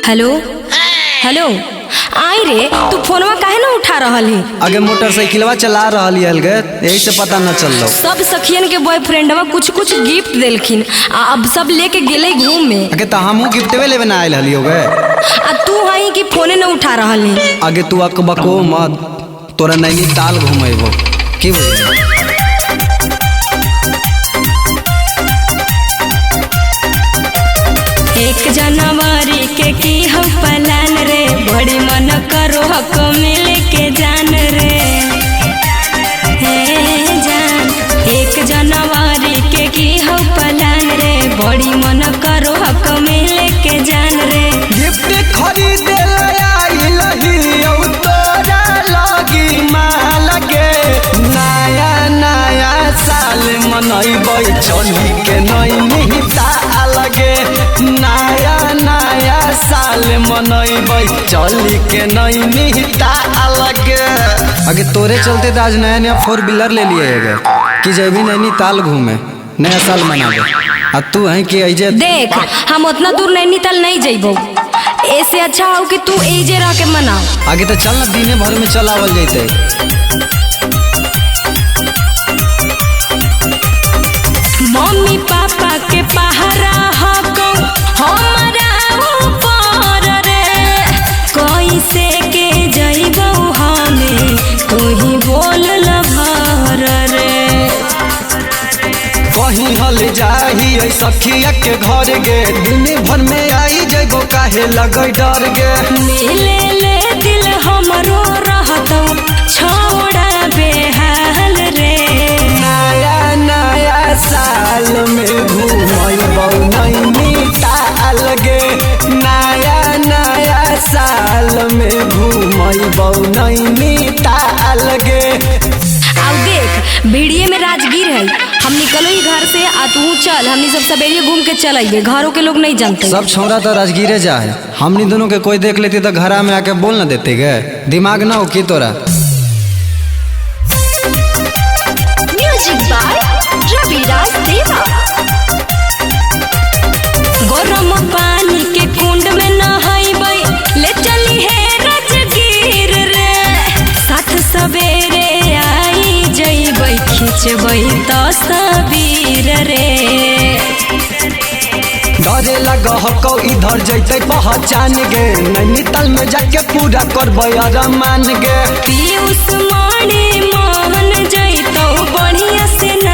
Hello hello आई रे, तू फोनवा काहे ना उठा रहल है? आगे मोटरसाइकिलवा चला रही है यही से पता न चल रहा। सब सखियन के बॉयफ्रेंडवा कुछ कुछ गिफ्ट देलखिन, अब सब लेके गेले घूमे। आगे तो हमहू गिफ्टवे लेवे ना आयल हलियो गे। आ तू हई कि फोने न उठा रहल है? आगे तू अकबको मत, तोरा नैनीताल घुमेबो की बुझे। एक जनवरी के की हम प्लान रे, बड़ी मन करो हक मिले के जान रे। हे जान, 1 जनवरी के की हम प्लान रे, बड़ी मन करो हक मिले के जान रे। गिफ्ट खरीदे आइल हियो तोरा लगी माल गे। नया नया साल मनैबै चली के नैनीताल गे। नया नया साल मनैबै चली के नैनीताल गे। आगे तोरे चलते तो आज नया नया 4 व्हीलर ले लिए कि जब नैनीताल घूमे नया साल मनाबे। आ तू है कि ऐजे देख, हम उतना दूर नैनीताल नहीं जइबो, ऐसे अच्छा हो कि तू एजे रह के मना। आगे तो चल ना, दिने भर में चलावल जैते। मम्मी पापा के पहरा हको हमरा ऊपर रे, कैसे के जइबो हमें तू ही बोल लभर रे। कहीं हल जाही सखिया के घर गे, दिन भर में आई जगो काहे लगे डर गे। मिले ले दिल हमरो रहतो छोड़ा बेहाल रे। नया नया साल में घूमबो नैनीताल गे। नया नया साल में घूमबो नैनीताल गे। आओ देख, वीडियो में राजगीर है, हम निकलो ही घर से, आ तू चल, हमनी सब सवेरे घूम के चल आइए। घरों के लोग नहीं जानते। सब छोरा तो राजगीरे जाए, हमनी दोनों के कोई देख लेती तो घरा में आके बोल न देते गे। दिमाग ना हो की तोरा। म्यूजिक बाय रविराज देवा। गरम पानी के कुंड में नहाइबै, ले चली है राजगीर रे। साथ सवेरे आई जइबै, खींचबै तस्वीर रे। डरे लगा हको इधर जैते पहचान गे, नैनीताल में जाके पूरा करबै अरमान गे। पीयूष मणि मोहन जइतो बढ़िया से न